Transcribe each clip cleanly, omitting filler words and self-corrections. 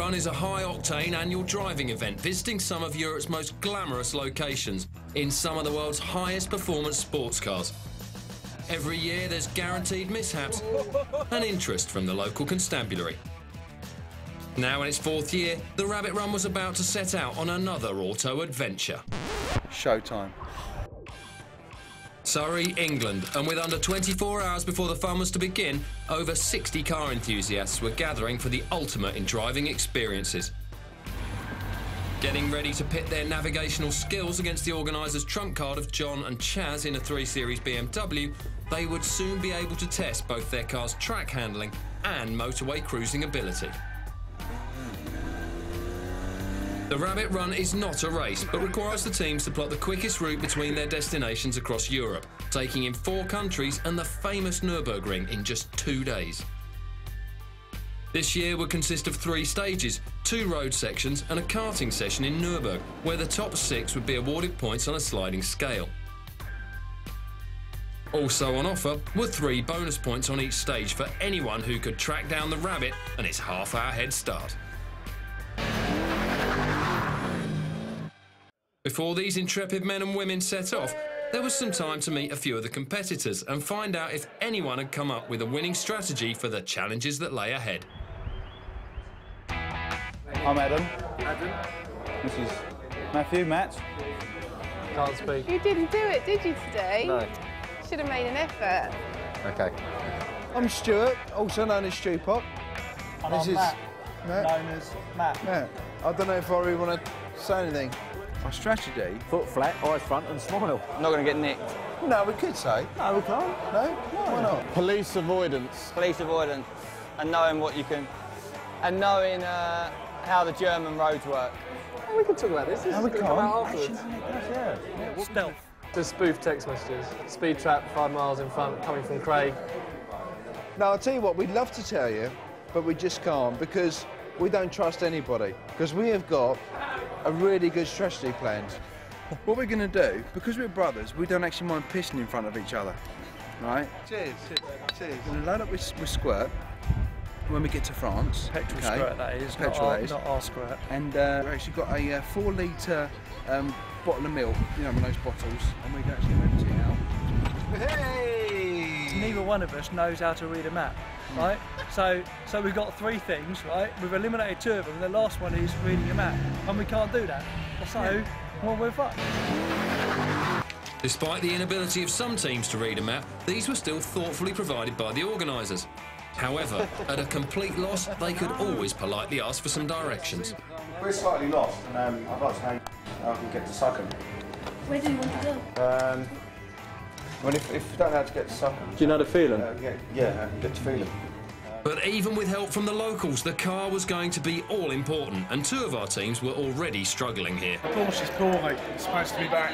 Run is a high-octane annual driving event visiting some of Europe's most glamorous locations in some of the world's highest performance sports cars. Every year there's guaranteed mishaps and interest from the local constabulary. Now in its 4th year, the Rabbit Run was about to set out on another auto adventure. Showtime. Surrey, England, and with under 24 hours before the fun was to begin, over 60 car enthusiasts were gathering for the ultimate in driving experiences. Getting ready to pit their navigational skills against the organisers' trump card of John and Chaz in a 3 Series BMW, they would soon be able to test both their car's track handling and motorway cruising ability. The Rabbit Run is not a race, but requires the teams to plot the quickest route between their destinations across Europe, taking in 4 countries and the famous Nürburgring in just 2 days. This year would consist of 3 stages, 2 road sections and a karting session in Nürburg, where the top 6 would be awarded points on a sliding scale. Also on offer were 3 bonus points on each stage for anyone who could track down the Rabbit and its half-hour head start. Before these intrepid men and women set off, there was some time to meet a few of the competitors and find out if anyone had come up with a winning strategy for the challenges that lay ahead. I'm Adam. Adam. This is Matthew, Matt. Can't speak. You didn't do it, did you, today? No. Should have made an effort. Okay. I'm Stuart, also known as Stu Pop. And this I'm is Matt, Matt. known as Matt. Matt. I don't know if I really want to say anything. Our strategy? Foot flat, eyes front and smile. Not going to get nicked. No, we could say. No, we can't. No? Why not? Police avoidance. Police avoidance and knowing what you can... and knowing how the German roads work. Oh, we can talk about this. This No, we is going to come out can't. afterwards. Stealth. To spoof text messages. Speed trap 5 miles in front, coming from Craig. No, I'll tell you what, we'd love to tell you, but we just can't because we don't trust anybody. Because we have got a really good strategy planned. What we're going to do, because we're brothers, we don't actually mind pissing in front of each other, right? Cheers. Cheers. We're going to load up with Squirt when we get to France. Petrol squirt, that is. Petrol, that is. Not our squirt. And we've actually got a 4 litre bottle of milk, you know, one of those bottles, and we can actually empty it out. Hey! Neither one of us knows how to read a map, right? So we've got 3 things, right? We've eliminated 2 of them, and the last one is reading a map, and we can't do that. So, well, we're fucked. Despite the inability of some teams to read a map, these were still thoughtfully provided by the organisers. However, at a complete loss, they could always politely ask for some directions. We're slightly lost, and I'd like to know how I can get to Suckham. Where do you want to go? Well, if you don't know how to get to Suckham... Do you know the feeling? Yeah, I can get to Feeling. But even with help from the locals, the car was going to be all important, and 2 of our teams were already struggling here. Porsche is poorly. It's supposed to be back.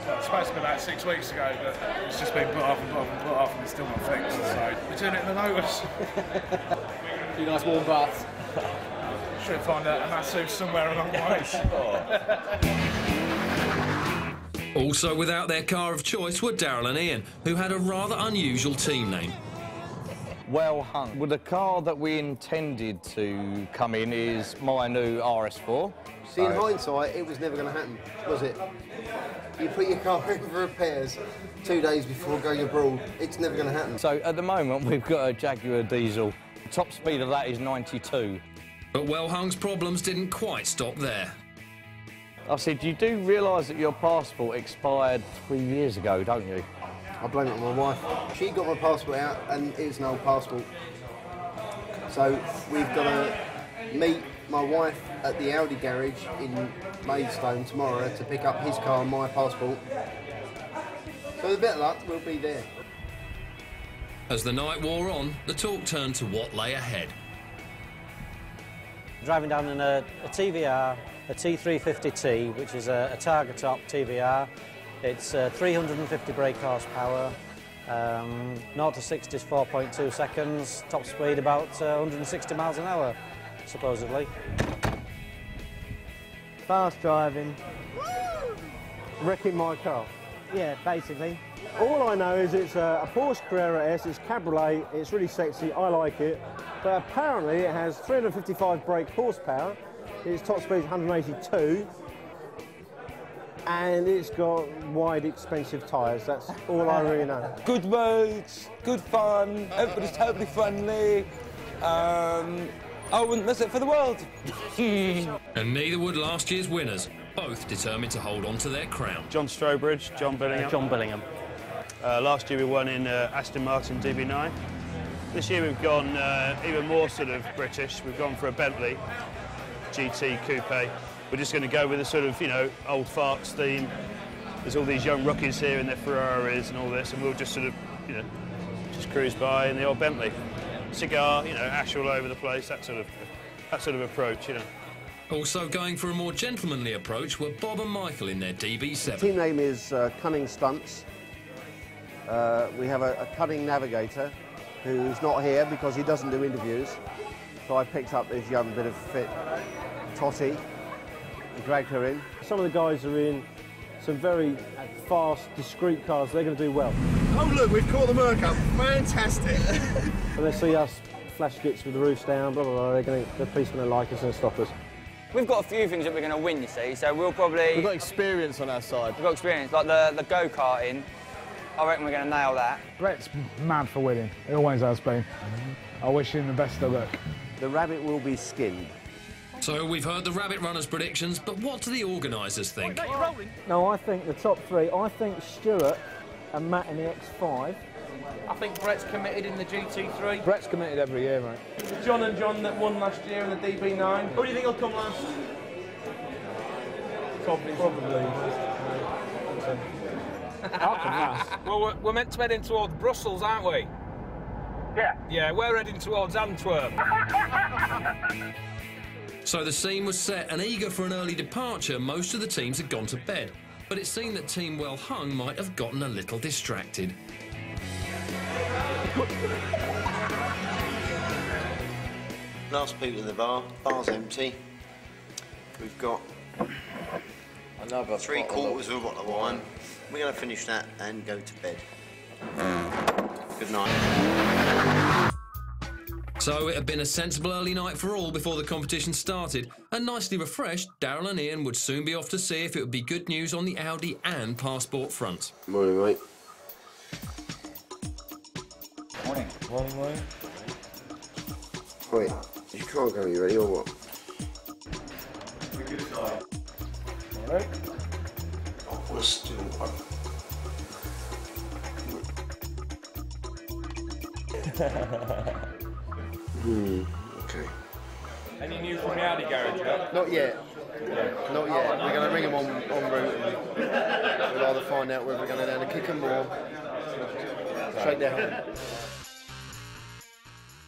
It's supposed to be about 6 weeks ago, but it's just been put off and put off and put off, and it's still not fixed. So we're doing it in the notice. You nice warm bath. Should find a massive somewhere along the way. Also without their car of choice were Daryl and Ian, who had a rather unusual team name. Well hung. Well, the car that we intended to come in is my new RS4. See, in hindsight, it was never going to happen, was it? You put your car in for repairs 2 days before going abroad, it's never going to happen. So at the moment, we've got a Jaguar diesel. Top speed of that is 92. But Wellhung's problems didn't quite stop there. I said, you do realise that your passport expired 3 years ago, don't you? I blame it on my wife. She got my passport out and it was an old passport. So we've got to meet my wife at the Audi garage in Maidstone tomorrow to pick up his car and my passport. So with a bit of luck, we'll be there. As the night wore on, the talk turned to what lay ahead. Driving down in a TVR, a T350T, which is a Targa Top TVR. It's 350 brake horsepower, 0 to 60 is 4.2 seconds, top speed about 160 miles an hour, supposedly. Fast driving. Wrecking my car. Yeah, basically. All I know is it's a Porsche Carrera S, it's cabriolet, it's really sexy, I like it. but apparently it has 355 brake horsepower, its top speed is 182, and it's got wide, expensive tyres. That's all I really know. Good roads, good fun, everybody's totally friendly. I wouldn't miss it for the world. And neither would last year's winners, both determined to hold on to their crown. John Strowbridge, John Billingham. John Billingham. Last year we won in Aston Martin DB9. This year we've gone even more sort of British. We've gone for a Bentley GT Coupe. We're just going to go with a sort of, you know, old farts theme. There's all these young rookies here in their Ferraris and all this, and we'll just sort of, you know, just cruise by in the old Bentley. Cigar, you know, ash all over the place, that sort of approach, you know. Also going for a more gentlemanly approach were Bob and Michael in their DB7. Team name is Cunning Stunts. We have a cunning navigator who's not here because he doesn't do interviews. So I picked up this young bit of fit Totty and dragged her in. Some of the guys are in some very fast, discreet cars. They're going to do well. Oh look, we've caught the Merc up. Fantastic. When they see us flash kits with the roofs down, blah, blah, blah, the police are going to like us and stop us. We've got a few things that we're going to win, you see, so we'll probably... We've got experience on our side. We've got experience, like the go-karting. I reckon we're going to nail that. Brett's mad for winning. He always has been. I wish him the best of luck. The rabbit will be skinned. So we've heard the rabbit runners' predictions, but what do the organisers think? No, I think the top three, I think Stuart and Matt in the X5. I think Brett's committed in the GT3. Brett's committed every year, mate. John and John that won last year in the DB9. Who do you think will come last? Probably. Well, we're meant to head in towards Brussels, aren't we? Yeah. Yeah, we're heading towards Antwerp. So the scene was set, and eager for an early departure, most of the teams had gone to bed. But it seemed that Team Well Hung might have gotten a little distracted. Last people in the bar, bar's empty. We've got another 3/4 of a bottle of wine. We're going to finish that and go to bed. Good night. So it had been a sensible early night for all before the competition started, and nicely refreshed, Daryl and Ian would soon be off to see if it would be good news on the Audi and Passport front. Morning, mate. Morning. Morning, mate. Wait, you can't go, you ready or what? Alright. Oh, we're still on. Okay. Any news from the Audi garage yet? Not yet. Not yet. We're going to ring them on route and we'll either find out whether we're going down to kick them or straight down.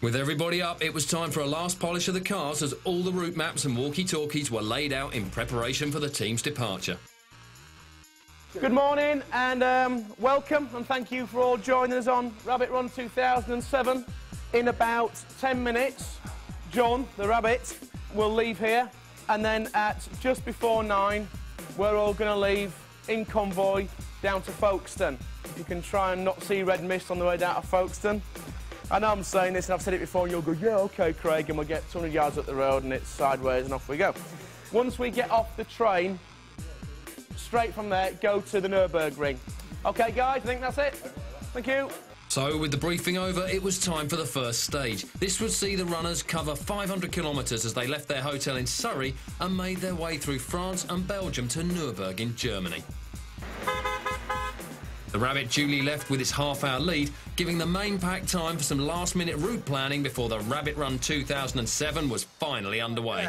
With everybody up, it was time for a last polish of the cars as all the route maps and walkie-talkies were laid out in preparation for the team's departure. Good morning and welcome, and thank you for all joining us on Rabbit Run 2007. In about 10 minutes, John, the rabbit, will leave here, and then at just before 9, we're all going to leave in convoy down to Folkestone. If you can try and not see red mist on the way down to Folkestone. I know I'm saying this and I've said it before and you'll go, yeah, OK, Craig, and we'll get 200 yards up the road and it's sideways and off we go. Once we get off the train, straight from there, go to the Nürburgring. OK, guys, I think that's it. Thank you. So, with the briefing over, it was time for the first stage. This would see the runners cover 500 kilometres as they left their hotel in Surrey and made their way through France and Belgium to Nürburgring in Germany. The Rabbit duly left with its half-hour lead, giving the main pack time for some last-minute route planning before the Rabbit Run 2007 was finally underway.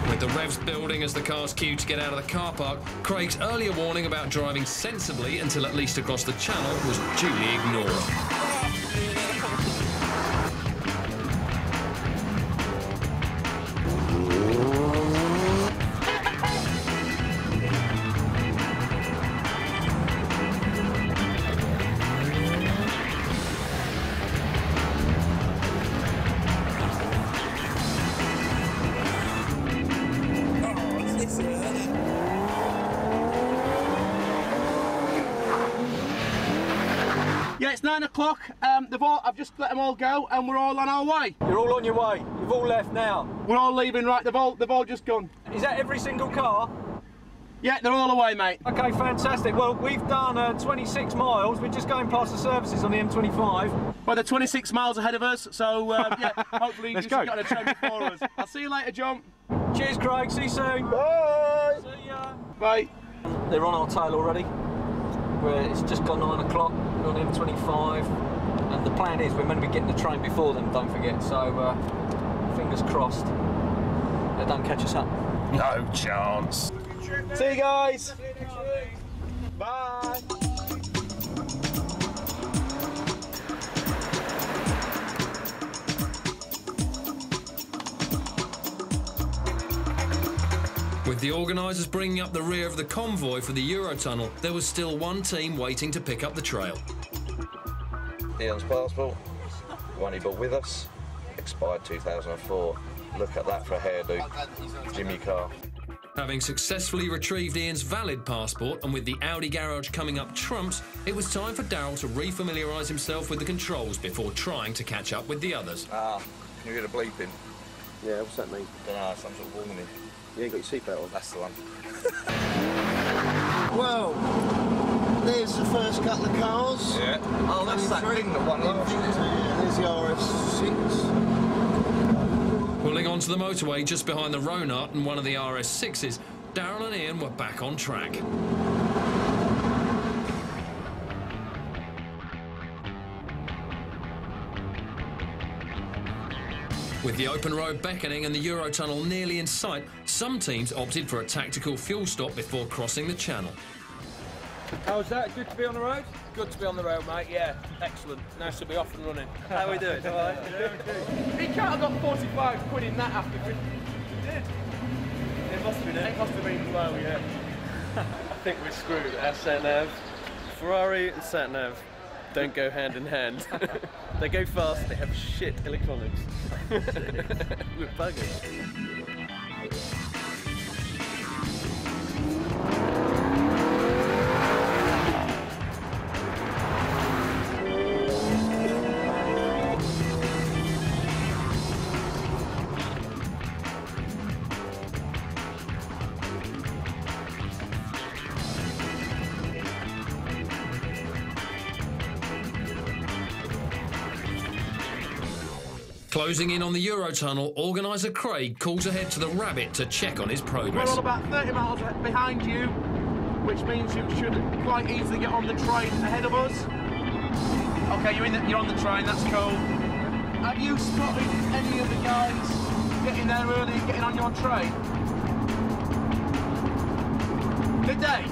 With the revs building as the cars queued to get out of the car park, Craig's earlier warning about driving sensibly until at least across the channel was duly ignored. Yeah, it's 9 o'clock. I've just let them all go, and we're all on our way. You're all on your way. You've all left now. We're all leaving, right? They've all just gone. Is that every single car? Yeah, they're all away, mate. Okay, fantastic. Well, we've done 26 miles. We're just going past the services on the M25. Well, they're 26 miles ahead of us, so yeah, hopefully Let's you go. got a train before us. I'll see you later, John. Cheers, Craig. See you soon. Bye. See ya. Bye. They're on our tail already. It's just gone 9 o'clock. We're on the M25. And the plan is we're meant to be getting the train before them, don't forget. So, fingers crossed they don't catch us up. No chance. See you guys. Bye. With the organisers bringing up the rear of the convoy for the Eurotunnel, there was still one team waiting to pick up the trail. Ian's passport, the one he brought with us, expired 2004. Look at that for a hairdo. Jimmy Carr. Having successfully retrieved Ian's valid passport and with the Audi garage coming up trumps, it was time for Daryl to refamiliarise himself with the controls before trying to catch up with the others. Ah, can you hear the bleeping? Yeah, what's that mean? Don't know, some sort of warning. You ain't got your seatbelt on. That's the one. Well, there's the first couple of cars. Yeah. Oh, that's that thing that won last year. There's the RS6. Pulling onto the motorway just behind the Ronart and one of the RS6s, Daryl and Ian were back on track. With the open road beckoning and the Eurotunnel nearly in sight, some teams opted for a tactical fuel stop before crossing the channel. How's that? Good to be on the road? Good to be on the road, mate, yeah. Excellent. Nice to be off and running. How we doing? All right? He can't have got 45 quid in that after 50. He did. It must have been it. It must have been low, yeah. I think we're screwed. Our sat-nav, Ferrari and sat-nav don't go hand in hand. They go fast, they have shit electronics. We're buggers. Closing in on the Eurotunnel, organiser Craig calls ahead to the Rabbit to check on his We're progress. all about 30 miles behind you, which means you should quite easily get on the train ahead of us. Okay, you're on the train, that's cool. Have you spotted any of the guys getting there early and getting on your train? Did they?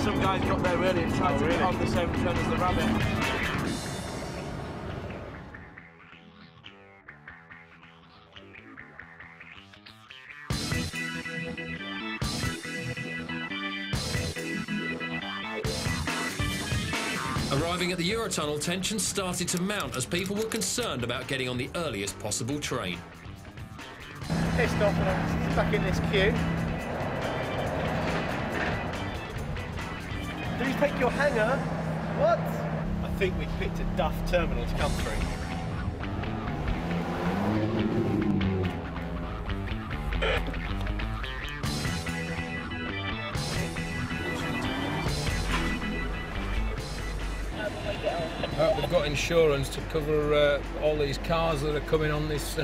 Some guys got there early and tried to get on the same train as the Rabbit. Arriving at the Eurotunnel, tensions started to mount as people were concerned about getting on the earliest possible train. Pissed off and I'm stuck in this queue. Did you take your hanger? What? I think we picked a Duff terminal to come through. We've got insurance to cover all these cars that are coming on this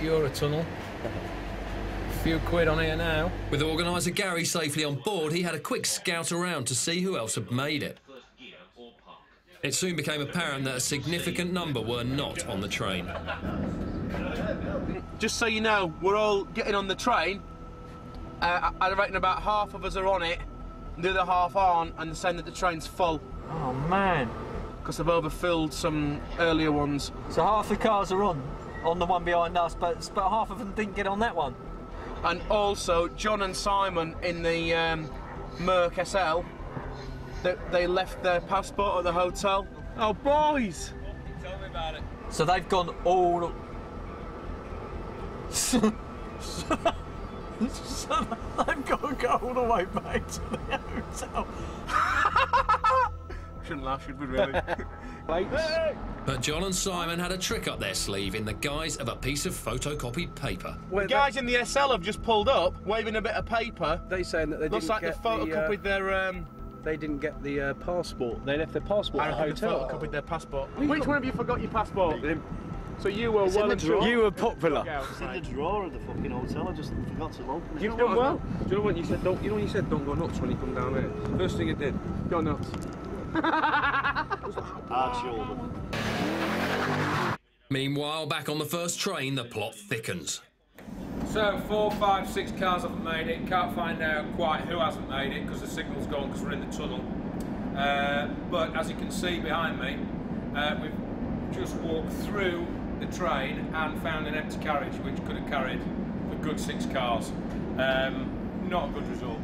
Eurotunnel. A few quid on here now. With organiser Gary safely on board, he had a quick scout around to see who else had made it. It soon became apparent that a significant number were not on the train. Just so you know, we're all getting on the train. I reckon about half of us are on it, and the other half aren't, and they're saying that the train's full. Oh, man. Because they've overfilled some earlier ones. So half the cars are on the one behind us, but half of them didn't get on that one. And also, John and Simon in the Merc SL, they left their passport at the hotel. Oh, boys! Tell me about it. So they've gone all... So they've got to go all the way back to the hotel. Shouldn't laugh, should we really? But John and Simon had a trick up their sleeve in the guise of a piece of photocopied paper. The guys in the SL have just pulled up, waving a bit of paper. They saying that they looks didn't like they photocopied their. They didn't get the passport. They left their passport at the hotel. They photocopied their passport. Which one of you forgot your passport? So you were well and truly. You were popular. It's in the drawer of the fucking hotel. I just forgot to open it. You've done well. Do you know what you said? Don't. You know when you said don't go nuts when you come down here. First thing you did, go nuts. Meanwhile, back on the first train, the plot thickens. So 4, 5, 6 cars haven't made it. Can't find out quite who hasn't made it because the signal's gone because we're in the tunnel. But as you can see behind me, we've just walked through the train and found an empty carriage which could have carried a good 6 cars. Not a good result.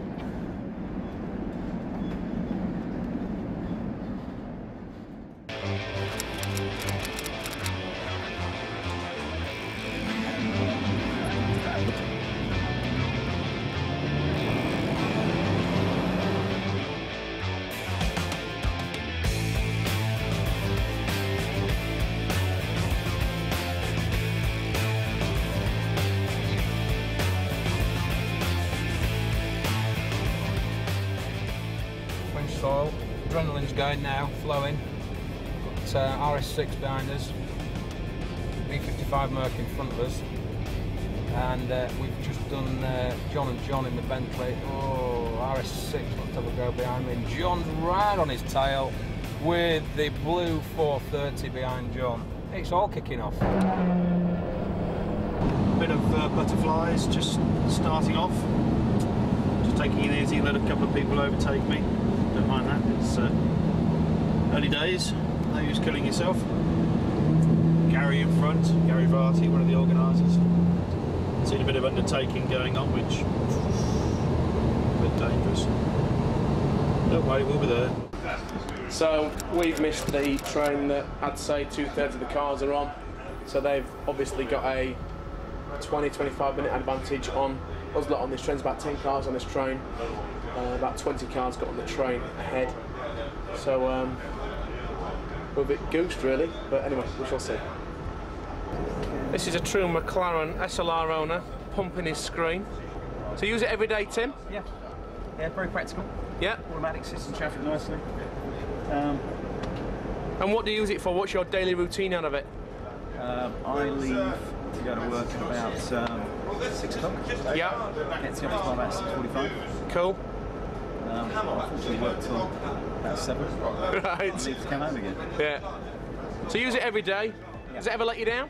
Soil. Adrenaline's going now, flowing. Got RS6 behind us, B55 Merc in front of us, and we've just done John and John in the Bentley. Oh, RS6, let's have a go behind me. And John's right on his tail with the blue 430 behind John. It's all kicking off. Bit of butterflies, just starting off. Just taking it easy, let a couple of people overtake me. Don't mind that, it's early days, no use killing yourself. Gary in front, Gary Varty, one of the organisers. Seen a bit of undertaking going on, which is a bit dangerous. Don't worry, we'll be there. So we've missed the train that I'd say 2/3 of the cars are on. So they've obviously got a 20-25 minute advantage on us lot on this train. There's about 10 cars on this train. About 20 cars got on the train ahead. So we're a bit goosed really, but anyway, we shall see. This is a true McLaren SLR owner pumping his screen. So you use it every day, Tim? Yeah, very practical. Yeah. Automatic, sits in traffic nicely. And what do you use it for? What's your daily routine out of it? I leave to go to work at about 6 o'clock. Yeah. Get to about 6:45. Cool. Unfortunately worked till about 7. Right. Leave to come home again. Yeah. So you use it every day? Yeah. Does it ever let you down?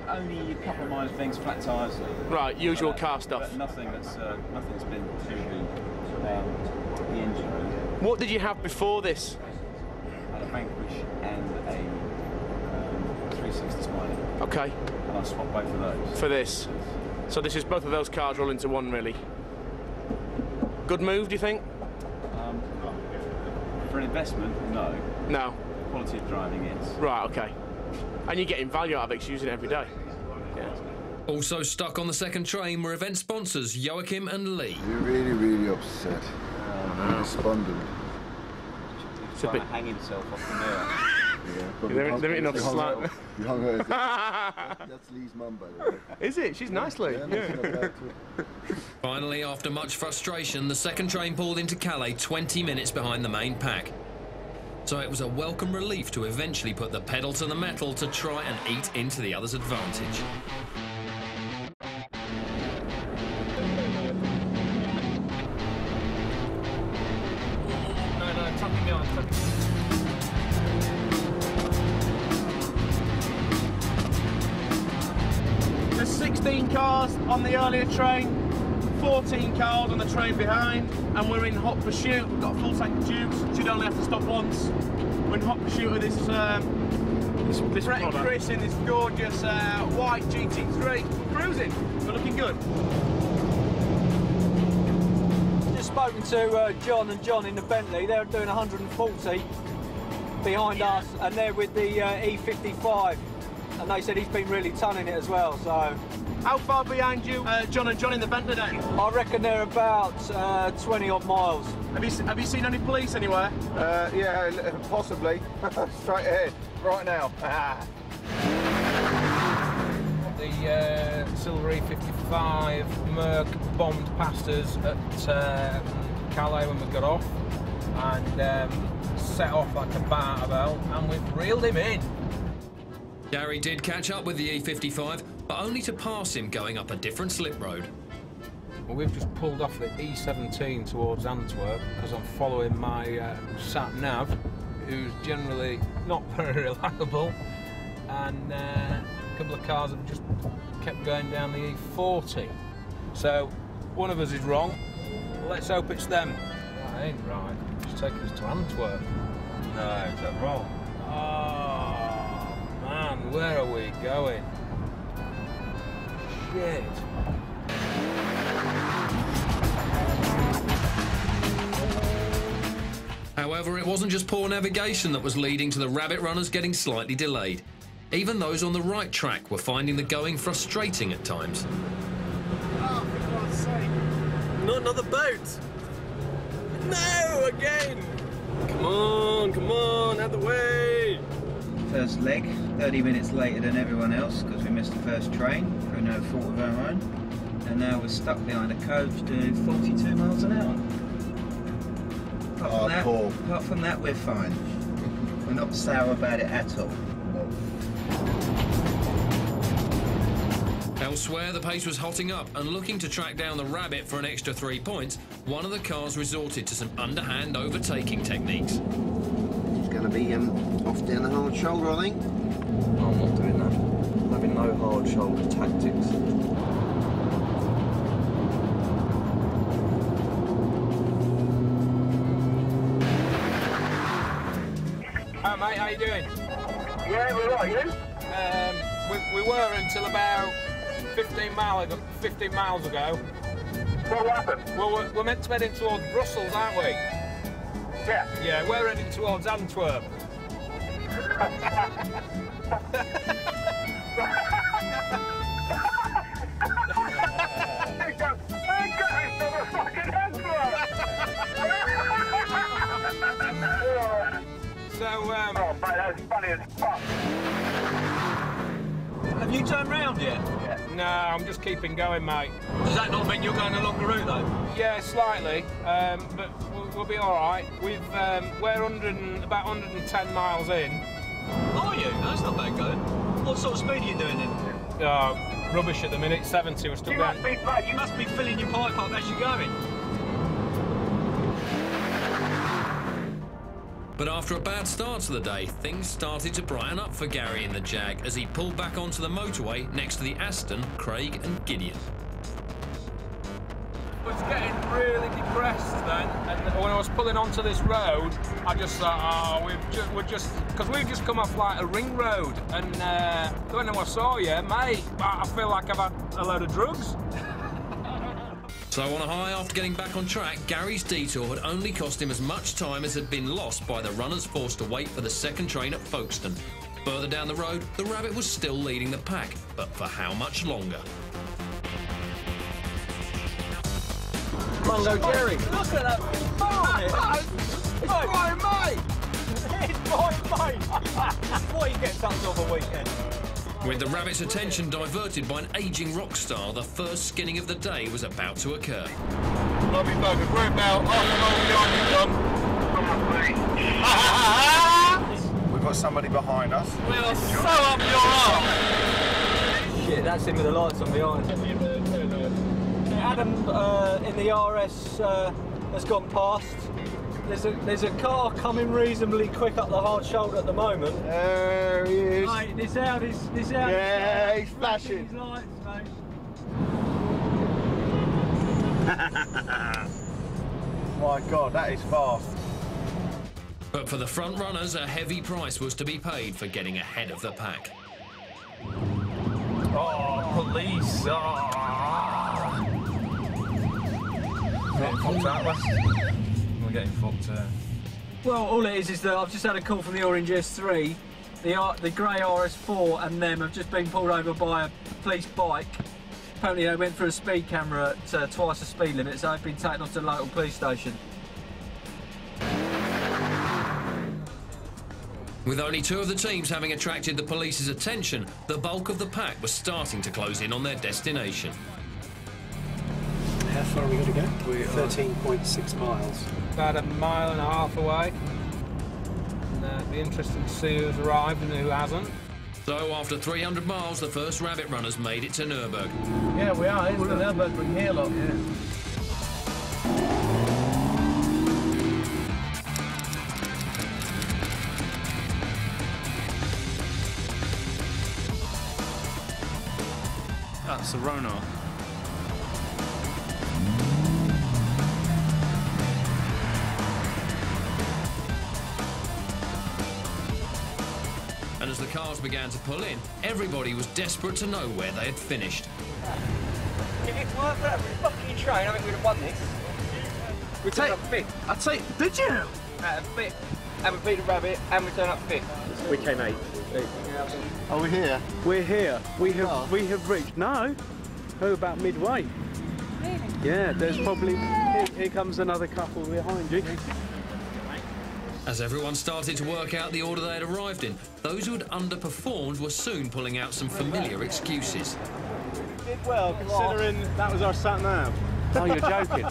Only a couple of minor things, flat tyres. Right, usual car stuff. But nothing's been through the engine room. What did you have before this? I had a Vanquish and a 360 Spider. Okay. And I swapped both of those. For this? So this is both of those cars roll into one, really? Good move, do you think? For an investment, no. No. Quality of driving is. Right, okay. And you're getting value out of it because you use it every day. Yeah. Also stuck on the second train were event sponsors Joachim and Lee. We're really, really upset. Despondent. He's trying to hang himself off the mirror. They're enough slant. That's Lee's mum, by the way. Is it? She's nice, Lee. Yeah. Finally, after much frustration, the second train pulled into Calais 20 minutes behind the main pack. So it was a welcome relief to eventually put the pedal to the metal to try and eat into the other's advantage. No, tucking me on. There's 16 cars on the earlier train, 14 cars on the train behind, and we're in hot pursuit. We've got a full tank of juice, so you only have to stop once. We're in hot pursuit of this Brett and Chris in this gorgeous white GT3. Cruising, we're looking good. Just spoken to John and John in the Bentley. They're doing 140 behind us, and they're with the E55 and they said he's been really tonning it as well, so... How far behind you, John and John in the vent today? I reckon they're about 20 odd miles. Have you seen any police anywhere? Yeah, possibly. Straight ahead, right now. The Silver E55 Merc bombed past us at Calais when we got off, and set off like a bat out of hell, and we've reeled him in. Gary did catch up with the E55, but only to pass him going up a different slip road. Well, we've just pulled off the E17 towards Antwerp because I'm following my sat-nav, who's generally not very reliable, and a couple of cars have just kept going down the E40. So, one of us is wrong. Let's hope it's them. That ain't right. Just taking us to Antwerp. No, is that wrong? Oh, man, where are we going? Shit. However, it wasn't just poor navigation that was leading to the rabbit runners getting slightly delayed. Even those on the right track were finding the going frustrating at times. Oh, for God's sake. Not another boat! No, again! Come on, out the way! First leg, 30 minutes later than everyone else because we missed the first train through no fault of our own. And now we're stuck behind a coach doing 42 miles an hour. Apart from that, we're fine. We're not sour about it at all. Elsewhere, the pace was hotting up, and looking to track down the rabbit for an extra 3 points, one of the cars resorted to some underhand overtaking techniques. It's going to be off down the hard shoulder, I think. No, I'm not doing that. I'm having no hard shoulder tactics. Hi mate, how you doing? Yeah, we're right, you? We were until about 15 miles ago. What happened? Well, we're meant to be heading towards Brussels, aren't we? Yeah. Yeah, we're heading towards Antwerp. So, oh, mate, that was funny as fuck. Have you turned round yet? Yeah. No, I'm just keeping going, mate. Does that not mean you're going a longer route, though? Yeah, slightly, but we'll be all right. We're about 110 miles in. Are you? That's not bad going. What sort of speed are you doing then? Rubbish at the minute, 70. We're still going. You must be filling your pipe up as you're going. But after a bad start to the day, things started to brighten up for Gary in the Jag as he pulled back onto the motorway next to the Aston, Craig and Gideon. I was getting really depressed then, and when I was pulling onto this road, I just thought, we've just come off like a ring road, and when I saw you, mate, I feel like I've had a load of drugs. So on a high after getting back on track, Gary's detour had only cost him as much time as had been lost by the runners forced to wait for the second train at Folkestone. Further down the road, the rabbit was still leading the pack, but for how much longer? Mungo Jerry. Look at that. It's my mate. It's my mate. What he gets up to over the weekend. With the rabbit's attention diverted by an ageing rock star, the first skinning of the day was about to occur. Lovely buggers, we're about half a mile behind you, John. We've got somebody behind us. We are so up your arse. Shit, that's him with the lights on behind. Adam in the RS has gone past. There's a car coming reasonably quick up the hard shoulder at the moment. There he is. Mate, this Audi's. Yeah, he's flashing. His lights, mate. My God, that is fast. But for the front runners, a heavy price was to be paid for getting ahead of the pack. Oh, police! Fucked out, we're getting fucked. Well, all it is that I've just had a call from the Orange S3 the grey RS4 and them have just been pulled over by a police bike. Apparently they went through a speed camera at twice the speed limit, so they've been taken off to the local police station. With only 2 of the teams having attracted the police's attention, the bulk of the pack was starting to close in on their destination. How far are we going to go? We're 13.6 miles. About a mile and a half away. And it'll be interesting to see who's arrived and who hasn't. So after 300 miles, the first rabbit runners made it to Nürburgring. Yeah, we are. It's the Nürburgring here, look. Yeah. That's the Rona. And as the cars began to pull in, everybody was desperate to know where they had finished. If it weren't for that fucking train, I think we'd have won this. We turned up fifth. I'd say, did you? Fifth. And we beat the rabbit, and we turned up fifth. We came 8th. Are we here? We're here. We have reached. No, we're about midway. Really? Yeah, there's probably here comes another couple behind you. As everyone started to work out the order they had arrived in, those who had underperformed were soon pulling out some familiar excuses. Did well, considering that was our sat nav. Oh, you're joking.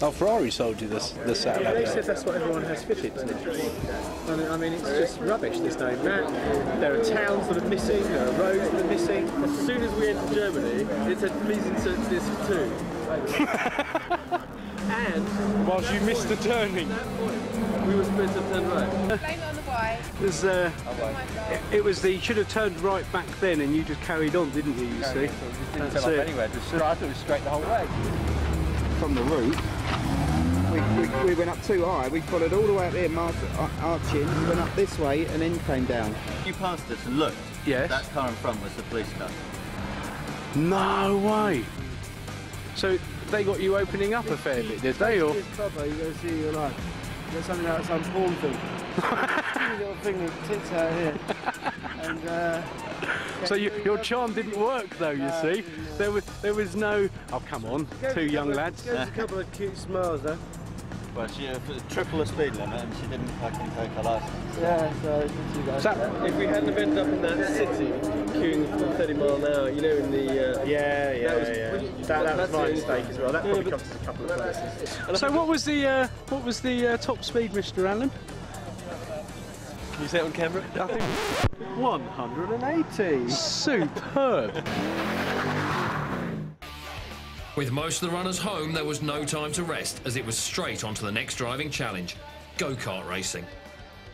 Oh, Ferrari sold you this sat nav. They said that's what everyone has fitted. I mean, it's just rubbish, this no map. There are towns that are missing, there are roads that are missing. As soon as we entered Germany, it said, please insert this too. And whilst you missed the turning, we were supposed to turn right. Blame it on the white. It was the, you should have turned right back then and you just carried on, didn't you, you see? Didn't turn off anywhere, I thought it was straight the whole way. From the route, we went up too high. We followed all the way up here, arching, went up this way and then came down. You passed us and looked. Yes. That car in front was the police car. No way! So they got you opening up a fair bit, did they? Or? This cover, you go see your life. There's something like some porn film. Teeny little thing that tits out here. And, so your charm didn't work though, you see. There was no. Oh come on, 2 young lads. There's a couple of cute smiles though. Well, she triple the speed limit and she didn't fucking take her license. Yeah, so if we hadn't ended up in that city, queuing for 30 mile an hour, you know, in the that was my mistake as well. That probably cost us a couple of places. So what was the top speed, Mr. Allen? Can you say it on camera? I think 180. Superb. With most of the runners home, there was no time to rest, as it was straight onto the next driving challenge, go-kart racing.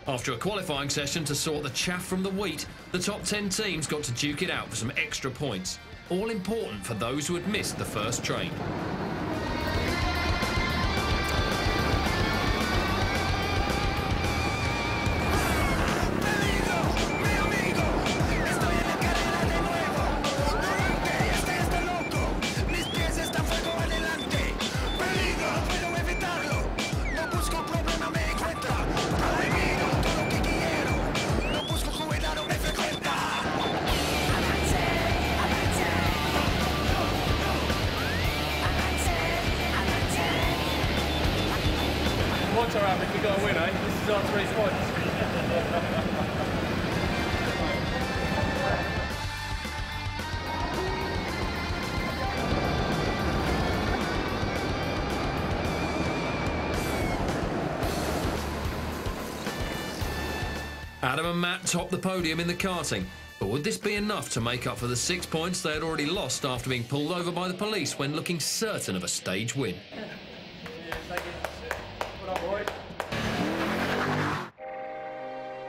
After a qualifying session to sort the chaff from the wheat, the top 10 teams got to duke it out for some extra points, all important for those who had missed the first train. Points are up if we've got a win, eh? This is our 3 points. Adam and Matt topped the podium in the karting, but would this be enough to make up for the 6 points they had already lost after being pulled over by the police when looking certain of a stage win?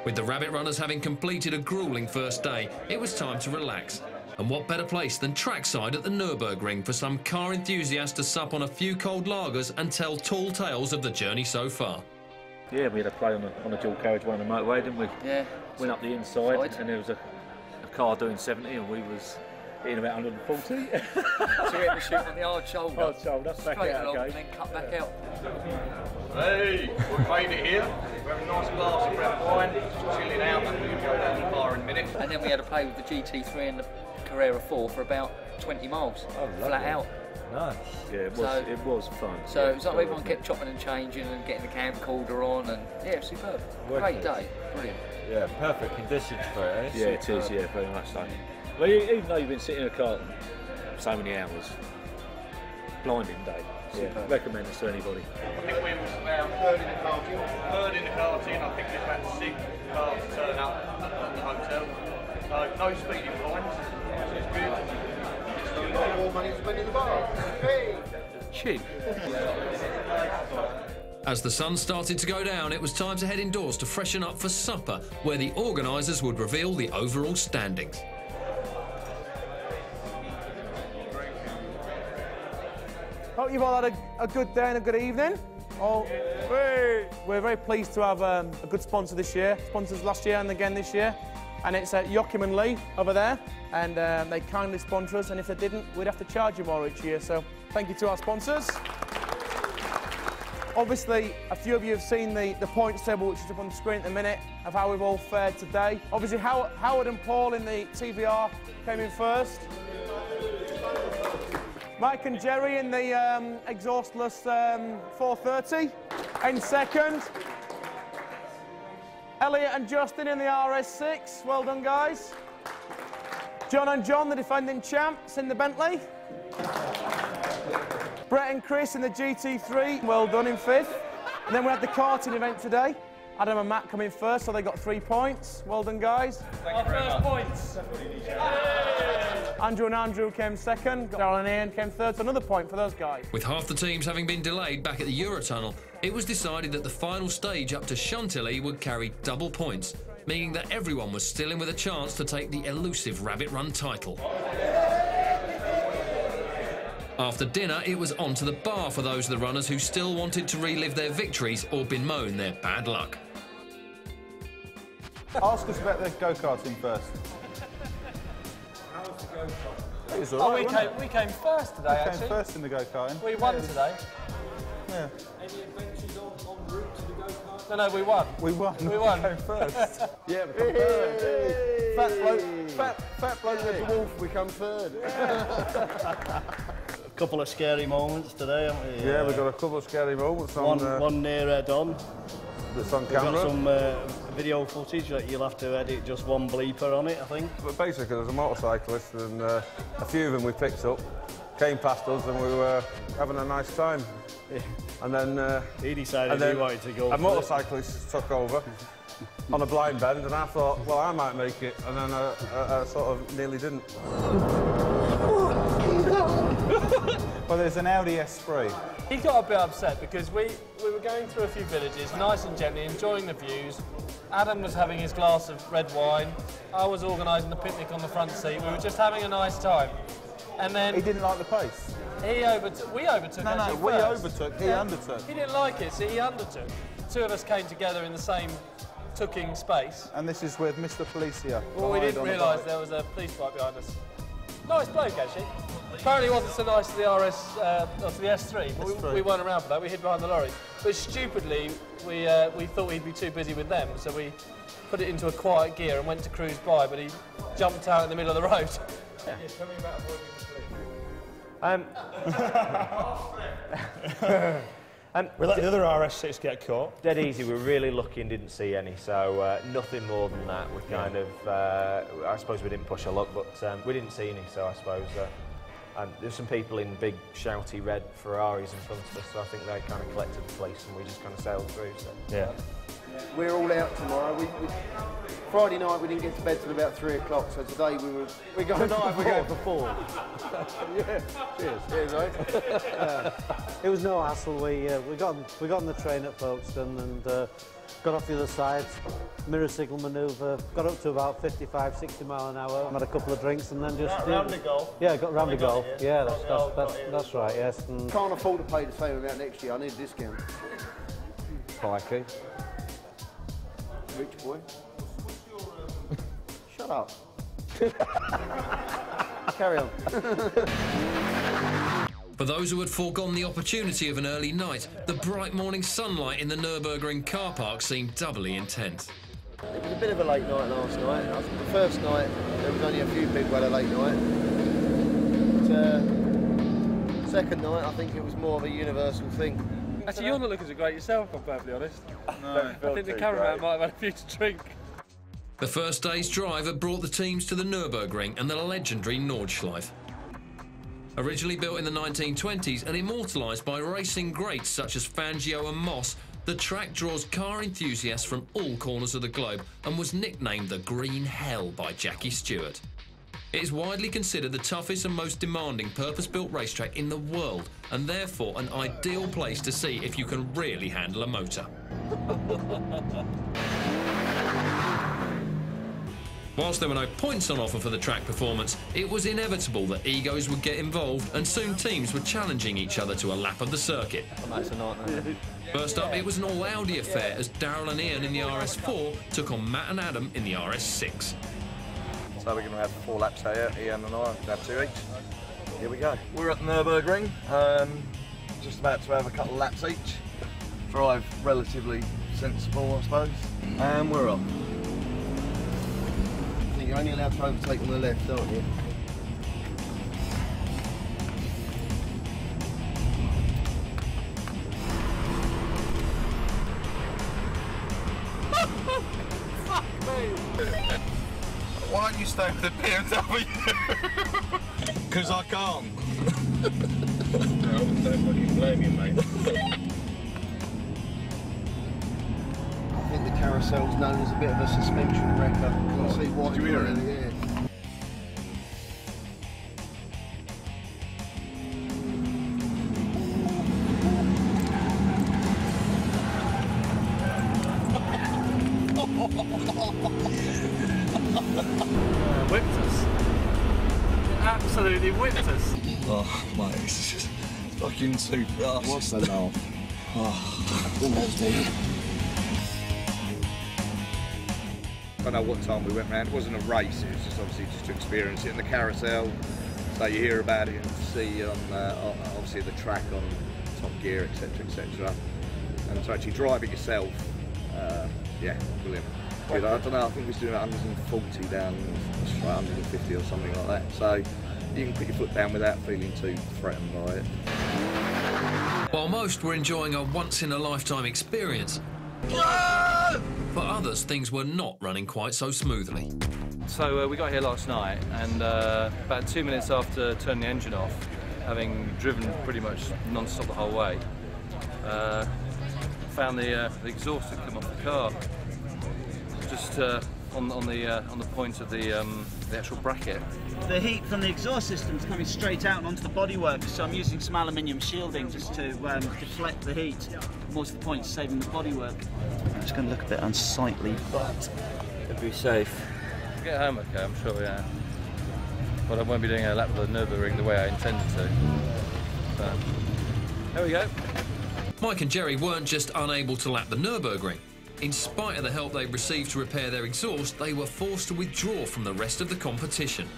With the rabbit runners having completed a gruelling first day, it was time to relax. And what better place than trackside at the Nürburgring for some car enthusiasts to sup on a few cold lagers and tell tall tales of the journey so far. Yeah, we had a play on a dual carriageway on the motorway, didn't we? Yeah. Went up the inside and there was a car doing 70 and we was hitting about 140. So we had to shoot on the hard shoulder. Hard shoulder, back straight out along again. and then cut back out. Hey, we've made it here. We have a nice glass of red wine, chilling out, and we're going to go down the bar in a minute. And then we had to play with the GT3 and the Carrera 4 for about 20 miles, flat out. Nice. Yeah, it was fun. So yeah, it was like everyone kept chopping and changing and getting the camcorder on, and yeah, it was superb. Great day, brilliant. Yeah, perfect conditions for it, eh? Yeah, it is, yeah, very much so. Well, even though you've been sitting in a car so many hours, blinding day. Yeah, recommend this to anybody. I think we was about third in the karting. I think there's about 6 cars turn up at the hotel. So no speeding fines, which is good. You've got more money to spend in the bar. Hey! Cheap. As the sun started to go down, it was time to head indoors to freshen up for supper, where the organisers would reveal the overall standings. Hope you've all had a good day and a good evening. We're very pleased to have a good sponsor this year. Sponsors last year and again this year. And it's Joachim and Lee over there. And they kindly sponsor us. And if they didn't, we'd have to charge you more each year. So thank you to our sponsors. Obviously, a few of you have seen the points table, which is up on the screen at the minute, of how we've all fared today. Obviously, Howard and Paul in the TVR came in first. Mike and Jerry in the exhaustless 430 in second. Elliot and Justin in the RS6. Well done, guys. John and John, the defending champs, in the Bentley. Brett and Chris in the GT3. Well done in fifth. And then we had the karting event today. Adam and Matt come in first, so they got 3 points. Well done, guys. Our first points. Andrew and Andrew came second. Darren and Ian came third, so another point for those guys. With half the teams having been delayed back at the Eurotunnel, it was decided that the final stage up to Chantilly would carry double points, meaning that everyone was still in with a chance to take the elusive Rabbit Run title. After dinner, it was on to the bar for those of the runners who still wanted to relive their victories or bemoan their bad luck. Ask us about the go-karting first. How's the go-kart? It was all right, we came first today, We actually. came first in the go-karting. We won today. Yeah. Any adventures en route to the go-kart? No, we won. We won. We won. We came first. Yeah, we come third. Fat bloke with the wolf, we come third. A couple of scary moments today, haven't we? Yeah, we've got a couple of scary moments on... One near head-on. That's on We've camera. got some video footage that you'll have to edit just one bleeper on it, I think. But basically, there's a motorcyclist and a few of them we picked up, came past us and we were having a nice time. Yeah. And then... he decided he wanted to go a motorcyclist took over on a blind bend and I thought, well, I might make it. And then I sort of nearly didn't. Well, there's an Audi S3. He got a bit upset because we were going through a few villages, nice and gently, enjoying the views. Adam was having his glass of red wine. I was organising the picnic on the front seat. We were just having a nice time. And then... He didn't like the pace. We overtook. No, we overtook, he undertook. He didn't like it, so he undertook. 2 of us came together in the same tooking space. And this is with Mr. Policia. Well, we didn't realise there was a police bike behind us. Nice bloke, actually. Apparently wasn't so nice to the to the S3, but we weren't around for that, we hid behind the lorries. But stupidly, we thought he'd be too busy with them, so we put it into a quiet gear and went to cruise by, but he jumped out in the middle of the road. Yeah, tell me about avoiding the we let the other RS6 get caught. Dead easy, we were really lucky and didn't see any, so nothing more than that. We kind of, I suppose we didn't push our luck, but we didn't see any, so I suppose there's some people in big, shouty red Ferraris in front of us, so I think they kind of collected the place and we just kind of sailed through, so. Yeah. We're all out tomorrow. Friday night we didn't get to bed till about 3 o'clock, so today we're going for 4. Yeah. Cheers, mate. It was no hassle. We got on the train at Folkestone and got off the other side, mirror signal manoeuvre, got up to about 55, 60 mile an hour, had a couple of drinks and then just... Round the golf. Yeah, got round the golf. Yeah, that's right, yes. And can't afford to pay the same amount next year, I need a discount. crikey. Rich boy. Shut up. Carry on. For those who had foregone the opportunity of an early night, the bright morning sunlight in the Nürburgring car park seemed doubly intense. It was a bit of a late night last night. The first night, there was only a few people had a late night. But, second night, I think it was more of a universal thing. Actually, you're not looking so great yourself, if I'm perfectly honest. No, I think the cameraman might have had a few to drink. The first day's drive had brought the teams to the Nürburgring and the legendary Nordschleife. Originally built in the 1920s and immortalised by racing greats such as Fangio and Moss, the track draws car enthusiasts from all corners of the globe and was nicknamed the Green Hell by Jackie Stewart. It is widely considered the toughest and most demanding purpose-built racetrack in the world, and therefore an ideal place to see if you can really handle a motor. Whilst there were no points on offer for the track performance, it was inevitable that egos would get involved and soon teams were challenging each other to a lap of the circuit. That's a nightmare. First up, it was an all-Audi affair as Daryl and Ian in the RS4 took on Matt and Adam in the RS6. So we're going to have 4 laps here, Ian and I, we'll have 2 each. Here we go. We're at Nürburgring, just about to have a couple of laps each. Drive relatively sensible, I suppose, and we're off. I think you're only allowed to overtake on the left, aren't you? Fuck me! Why don't you stay with the BMW? Because I can't. No, don't fucking blame you, mate. I think the carousel's known as a bit of a suspension wrecker. Can't see why. Did you hear it? Yeah. Whipped us. Absolutely whipped us. Oh, mate, it's just fucking too fast. What's the laugh? I don't know what time we went round. It wasn't a race, it was just obviously just to experience it in the carousel. So you hear about it and see on obviously the track on Top Gear, etc., etc. And to actually drive it yourself, yeah, brilliant. Good. I don't know, I think we was doing 140 down, 150 or something like that. So you can put your foot down without feeling too threatened by it. While most were enjoying a once-in-a-lifetime experience, for others things were not running quite so smoothly. So we got here last night, and about 2 minutes after turning the engine off, having driven pretty much non-stop the whole way, found the exhaust had come off the car, just on the point of the actual bracket. The heat from the exhaust system is coming straight out onto the bodywork, so I'm using some aluminium shielding just to deflect the heat. More to the point, saving the bodywork. I'm just going to look a bit unsightly, but it'll be safe. We'll get home okay, I'm sure, yeah. But I won't be doing a lap of the Nürburgring the way I intended to. So, there we go. Mike and Jerry weren't just unable to lap the Nürburgring. In spite of the help they received to repair their exhaust, they were forced to withdraw from the rest of the competition.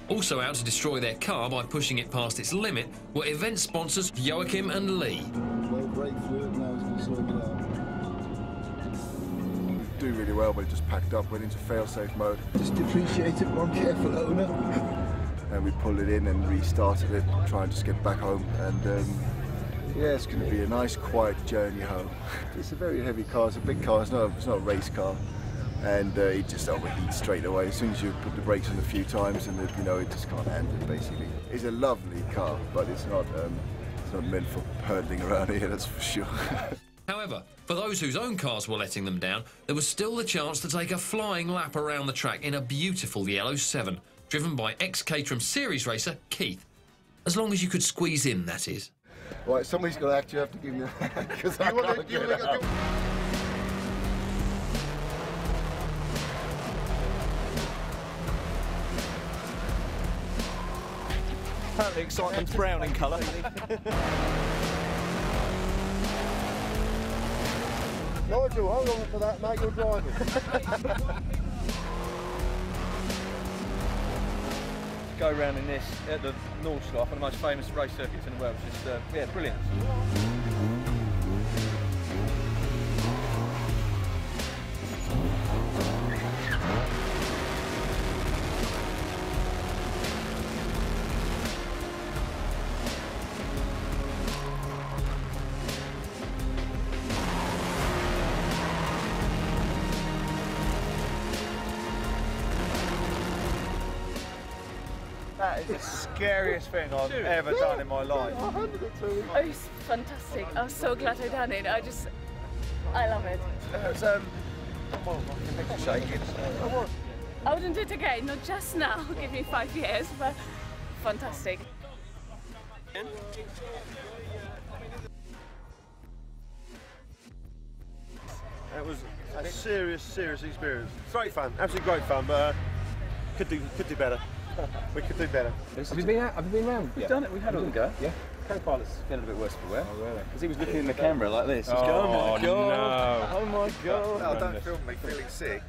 Also out to destroy their car by pushing it past its limit were event sponsors Joachim and Lee. Do really well, but it just packed up, went into fail-safe mode. Just depreciate it, one careful owner. And we pulled it in and restarted it, trying to just get back home. And yeah, it's going to be a nice, quiet journey home. It's a very heavy car. It's a big car. It's not a race car, and it just overheats straight away as soon as you put the brakes on a few times, and it just can't handle it. Basically, it's a lovely car, but it's not meant for hurtling around here. That's for sure. However, for those whose own cars were letting them down, there was still the chance to take a flying lap around the track in a beautiful yellow 7, driven by ex-Caterham Series racer Keith. As long as you could squeeze in, that is. Right, somebody's got to actually have to give me a because I can't get it out. Apparently excitement's brown in colour. Nigel, hold on for that, mate, you're driving. go around in this at the Nordschleife, one of the most famous race circuits in the world. It's just, yeah, brilliant. That is the scariest thing I've ever done in my life. Oh, it's fantastic. I'm so glad I done it. I love it. Shaking. I wouldn't do it again, not just now. Give me 5 years, but fantastic. It was a serious experience. Great fun, absolutely great fun, but could do better. We could do better. Have you been out? Have you been round? We've done it. We had a little go. Yeah. Co-pilot's feeling a bit worse for wear. Oh really? Because he was looking in the camera like this. He's Oh, going, oh my god! no. Oh my god! No, don't film me feeling sick.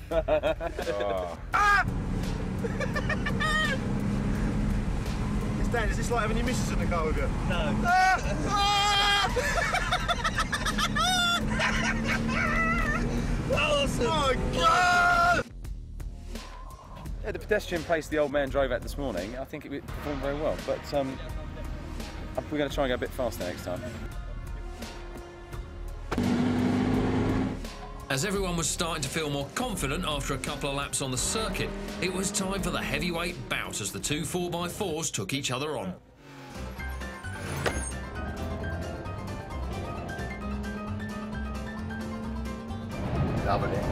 It's Dan, is this like having your missus in the car with you? No. Awesome! Oh my god! Yeah, the pedestrian pace the old man drove at this morning, I think it performed very well, but we're going to try and go a bit faster next time. As everyone was starting to feel more confident after a couple of laps on the circuit, it was time for the heavyweight bout as the two 4x4s took each other on. Loving it.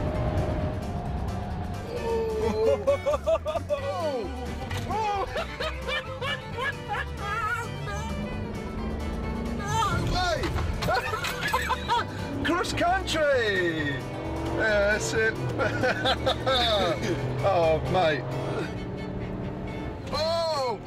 Cross country! Yeah, that's it. Oh, mate. Oh!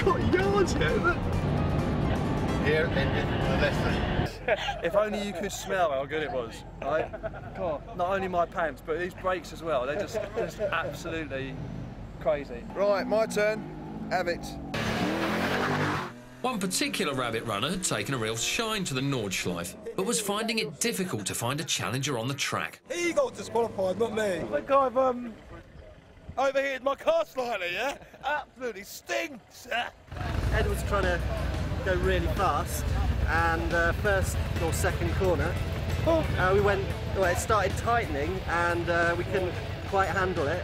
Got yards here, isn't it? Here, the left. If only you could smell how good it was. Right? God, not only my pants, but these brakes as well. They're just absolutely crazy. Right, my turn. Have it. One particular rabbit runner had taken a real shine to the Nordschleife, but was finding it difficult to find a challenger on the track. He got disqualified, not me. I think I've overheated my car slightly, yeah? Absolutely stinks. Ed was trying to go really fast, and first or second corner, it started tightening, and we couldn't quite handle it.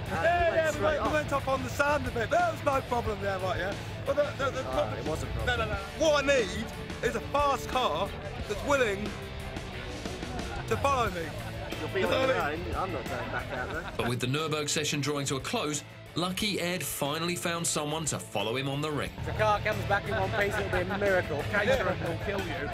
We went up on the sand a bit. There was no problem there, right, yeah? But it was a problem. No. What I need is a fast car that's willing to follow me. You'll be on your own. I'm not going back out there. But with the Nürburgring session drawing to a close, lucky Ed finally found someone to follow him on the ring. If the car comes back in one piece, it'll be a miracle. Caterham will kill you.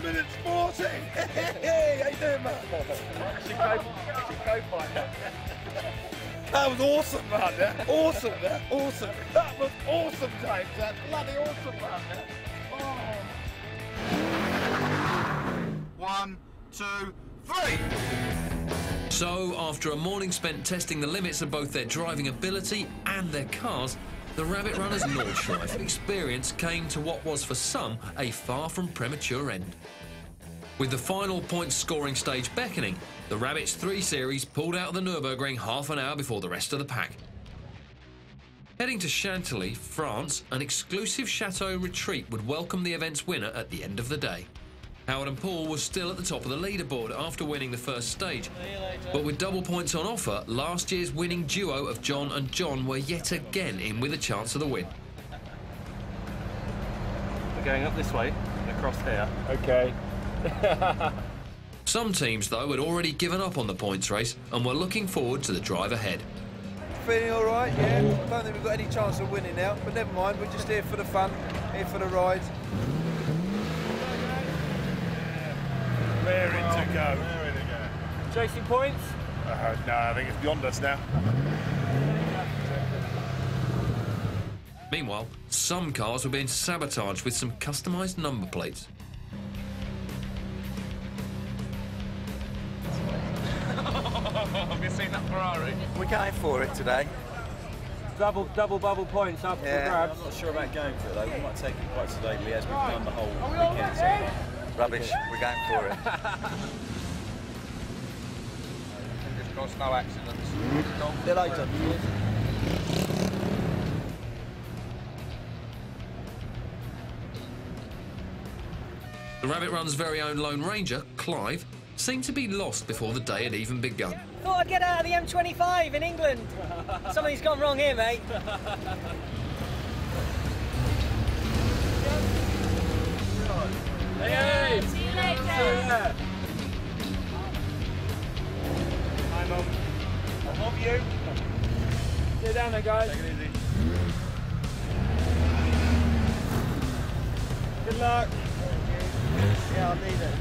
Minute 40! Hey, how you doing, man? That was awesome, man. Yeah? Awesome, yeah? Awesome. That was awesome, James. That's bloody awesome, man. Yeah? Oh. 1, 2, 3! So, after a morning spent testing the limits of both their driving ability and their cars, the Rabbit Runners Nordschleife experience came to what was for some a far from premature end. With the final point scoring stage beckoning, the Rabbits 3 Series pulled out of the Nürburgring half an hour before the rest of the pack. Heading to Chantilly, France, an exclusive chateau retreat would welcome the event's winner at the end of the day. Howard and Paul were still at the top of the leaderboard after winning the first stage. But with double points on offer, last year's winning duo of John and John were yet again in with a chance of the win. We're going up this way, across here. Okay. Some teams, though, had already given up on the points race and were looking forward to the drive ahead. Feeling all right, yeah. I don't think we've got any chance of winning now, but never mind, we're just here for the fun, here for the ride. Raring to go. Chasing points? No, I think it's beyond us now. Meanwhile, some cars were being sabotaged with some customised number plates. Have you seen that Ferrari? We're going for it today. Double bubble points up for grabs. I'm not sure about going for it though. We might take it quite slowly as we've done the whole weekend. So. Rubbish, we're going for it. Fingers crossed, no accidents. See you later. The Rabbit Run's very own Lone Ranger, Clive, seemed to be lost before the day had even begun. Thought I'd get out of the M25 in England. Something's gone wrong here, mate. Hey! See you later. Hi, Mum. I love you. Sit down there, guys. Take it easy. Good luck. Yeah, I'll need it.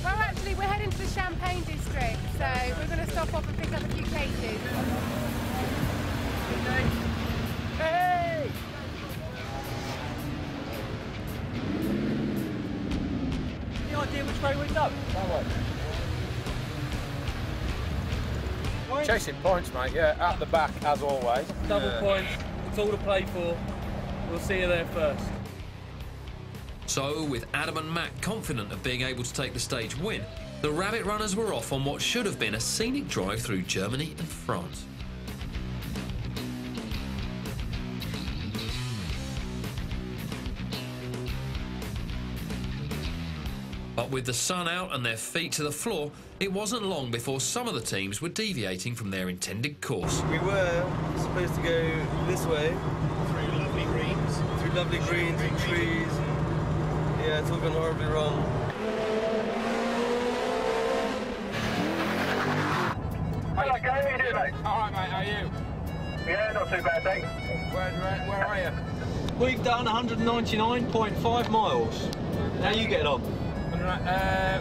Well, actually, we're heading to the Champagne district, so we're going to stop off and pick up a few cases. Hey! Any idea which way we go? That way. Chasing points, mate, yeah, at the back as always. Double points. It's all to play for. We'll see you there first. So, with Adam and Matt confident of being able to take the stage win, the Rabbit Runners were off on what should have been a scenic drive through Germany and France. But with the sun out and their feet to the floor, it wasn't long before some of the teams were deviating from their intended course. We were supposed to go this way. Through lovely greens. Through lovely greens and trees. Yeah, it's all gone horribly wrong. Hello, Gary, how you doing, mate? All right, mate, how are you? Yeah, not too bad, thanks. Where are you? We've done 199.5 miles. How are you getting on?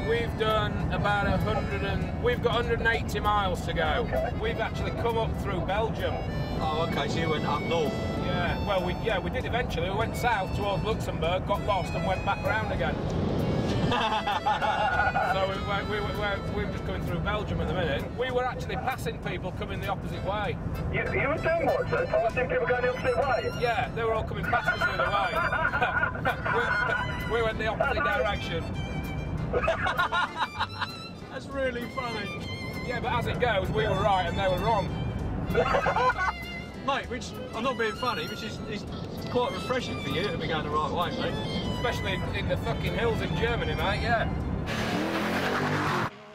We've done about 180 miles to go. Okay. We've actually come up through Belgium. Oh, okay, so you went up north. Yeah, well, we did eventually. We went south towards Luxembourg, got lost and went back round again. So we're just going through Belgium at the minute. We were actually passing people coming the opposite way. You were doing what, sir? Passing people going the opposite way? Yeah, they were all coming past us the other way. we went the opposite direction. That's really funny. Yeah, but as it goes, we were right and they were wrong. Mate, which, I'm not being funny, which is quite refreshing for you to be going the right way, mate. Especially in the fucking hills in Germany, mate, yeah.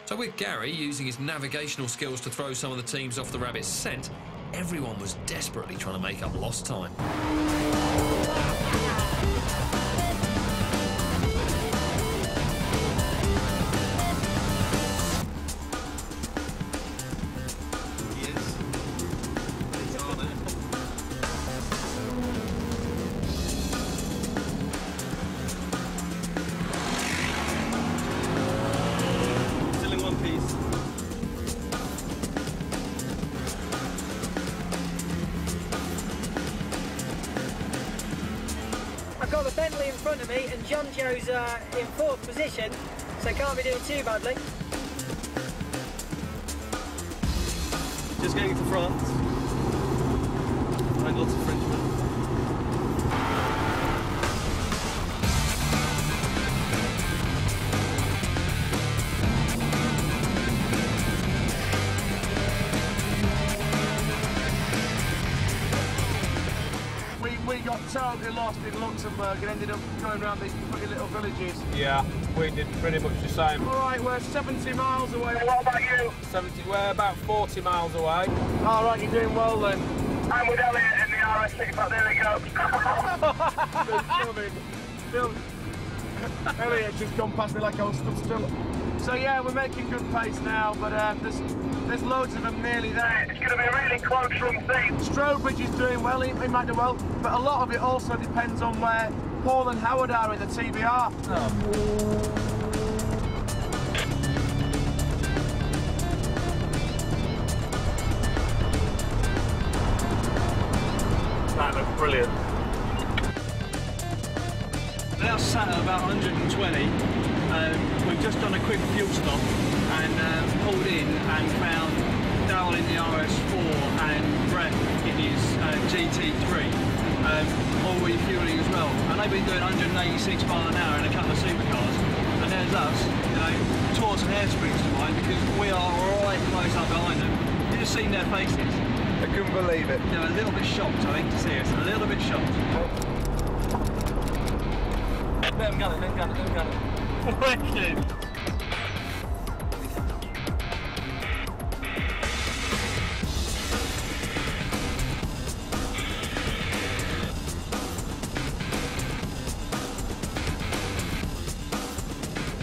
So with Gary using his navigational skills to throw some of the teams off the Rabbit's scent, everyone was desperately trying to make up lost time. I've got the Bentley in front of me and John Joe's in fourth position, so can't be doing too badly. Just going to France. Find lots of Frenchmen. We got totally lost in Luxembourg and ended up going around these pretty little villages. Yeah, we did pretty much the same. All right, we're 70 miles away. What about you? 70, we're about 40 miles away. All right, you're doing well then. I'm with Elliot in the RS6, but there we go. Elliot just gone past me like I was stood still. So yeah, we're making good pace now, but there's loads of them nearly there. It's going to be a really close run thing. Strobridge is doing well, he might do well, but a lot of it also depends on where Paul and Howard are in the TBR. That looks brilliant. Now sat at about 120. We've just done a quick fuel stop and pulled in and found Dale in the RS4 and Brett in his GT3, all refuelling as well. And they've been doing 186 miles an hour in a couple of supercars. And there's us, you know, towards an hairspring to mine because we are right close up behind them. You've just seen their faces. I couldn't believe it. They're a little bit shocked, I think, to see us. A little bit shocked. Let him gun it, let him gun it, let him gun it. Wicked!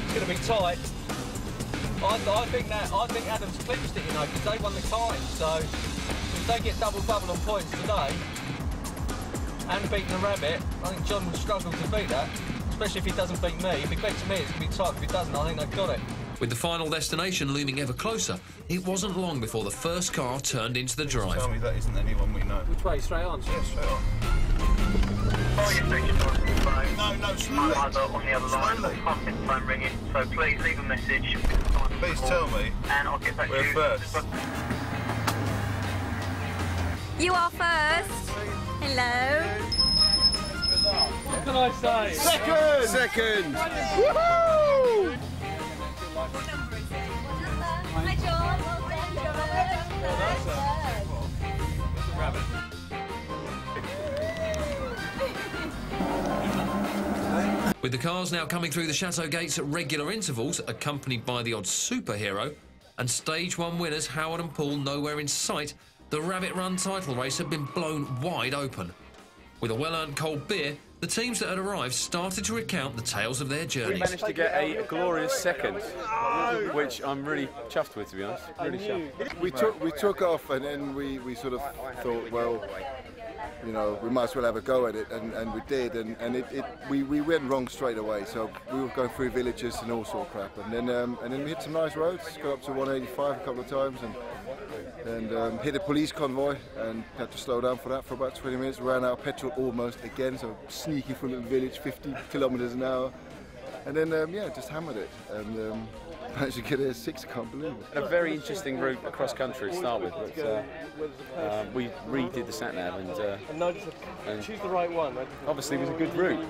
It's going to be tight. I think Adams clinched it, you know, because they won the karting, so if they get double bubble on points today and beating the Rabbit, I think John will struggle to beat that. Especially if he doesn't beat me. If he beats me, it's going to be tight. If he doesn't, I think they've got it. With the final destination looming ever closer, it wasn't long before the first car turned into the drive. Tell me that isn't anyone we know. Which way? Straight on? Yeah, straight on. No, slowly. On the other line, phone ringing, so please leave a message. Please tell me. And I'll get back to you. We're first. You are first. Hello. What can I say? Second! Second! Woohoo! Hi, John. With the cars now coming through the Chateau gates at regular intervals, accompanied by the odd superhero, and Stage 1 winners Howard and Paul nowhere in sight, the Rabbit Run title race had been blown wide open. With a well-earned cold beer, the teams that had arrived started to recount the tales of their journeys. We managed to get a glorious second, which I'm really chuffed with, to be honest. Really chuffed. We took off and then we sort of thought, well, you know, we might as well have a go at it, and we did, and we went wrong straight away. So we were going through villages and all sort of crap, and then we hit some nice roads, got up to 185 a couple of times, and hit a police convoy and had to slow down for that for about 20 minutes. Ran out of petrol almost again, so sneaking through the village, 50 kilometers an hour, and then yeah, just hammered it and managed to get here 6. I can't believe it. A very interesting route across country to start with, but we redid the sat nav and choose the right one. Obviously, it was a good route.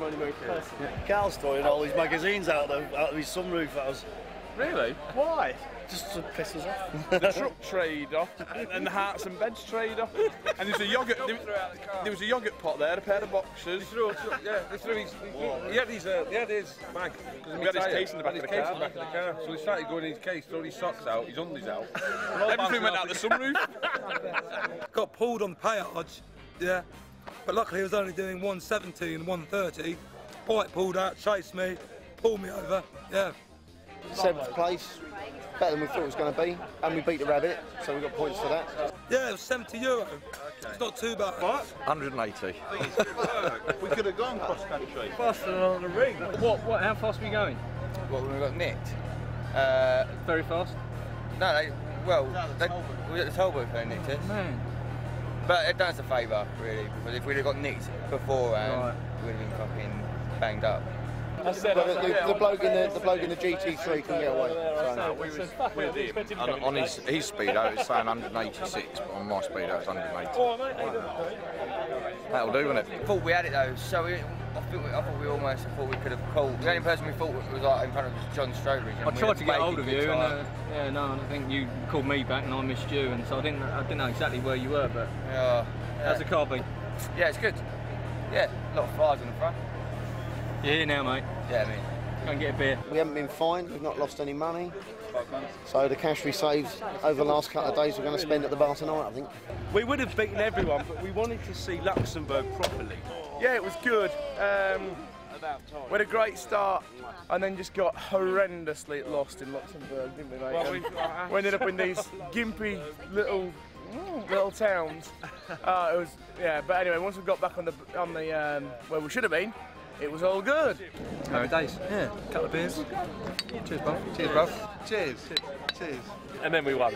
Carl's throwing all these magazines out of his sunroof at us. Really? Why? Just to piss us off. The truck trader and the hearts and beds trader. And there's a yogurt. There was a yogurt pot there, a pair of boxes. He had his bag. We had his case in the back of the car. So we started going in his case, throwing his socks out, his undies out. Everything went out the sunroof. Got pulled on the payage, yeah. But luckily he was only doing 170 and 130. Bike pulled out, chased me, pulled me over, yeah. 7th place, better than we thought it was going to be, and we beat the Rabbit, so we got points for that. Yeah, it was €70. It's not too bad. What? 180. We could have gone cross country. Faster than on the ring. What? How fast were you going? Well, when we got nicked. Very fast? No, we were at the toll booth and they nicked us. Man. But it done us a favour, really, because if we'd have got nicked beforehand, we would have been fucking banged up. The bloke in the GT3 couldn't get away. On his speedo, it's saying 186, but on my speedo, it's 180. That'll do, won't it? I thought we had it though, so I thought we could have called. The only person we thought was like in front of was John Strobridge. I tried to get hold of you, and yeah, no, and I think you called me back, and I missed you, and so I didn't know exactly where you were, but yeah. How's the car been? Yeah, it's good. Yeah, a lot of flies on the front. You're here now, mate. Yeah, I mean. Go and get a beer. We haven't been fined, we've not lost any money. So the cash we saved over the last couple of days we're going to spend at the bar tonight, I think. We would have beaten everyone, but we wanted to see Luxembourg properly. Yeah, it was good. We had a great start and then just got horrendously lost in Luxembourg, didn't we, mate? Well, we ended up in these gimpy little towns. It was, yeah, but anyway, once we got back on the where we should have been, it was all good. Happy days. Yeah, a couple of beers. Cheers, bro. Cheers, bro. Cheers. Cheers. And then we won.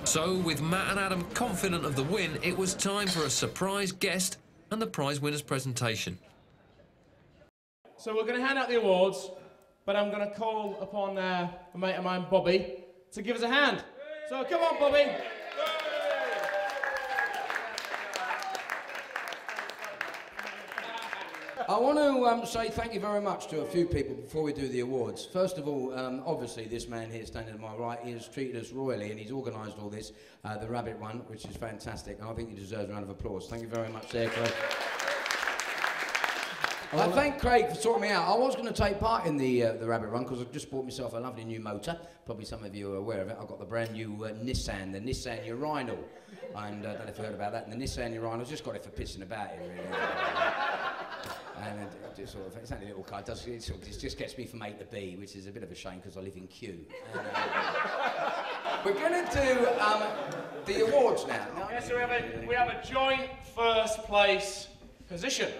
So, with Matt and Adam confident of the win, it was time for a surprise guest and the prize winners' presentation. So we're going to hand out the awards, but I'm going to call upon a mate of mine, Bobby, to give us a hand. So come on, Bobby. I want to say thank you very much to a few people before we do the awards. First of all, obviously this man here standing to my right, he has treated us royally and he's organised all this, the Rabbit Run, which is fantastic, and I think he deserves a round of applause. Thank you very much there, Craig. I thank Craig for sorting me out. I was going to take part in the Rabbit Run because I've just bought myself a lovely new motor. Probably some of you are aware of it. I've got the brand new Nissan, the Nissan Urinal. And I don't know if you heard about that. And the Nissan Urinal's just got it for pissing about it, really. And it just sort of, it's only a little car. It just gets me from A to B, which is a bit of a shame because I live in Kew. And, we're going to do the awards now. Yes, so we have a joint first place position.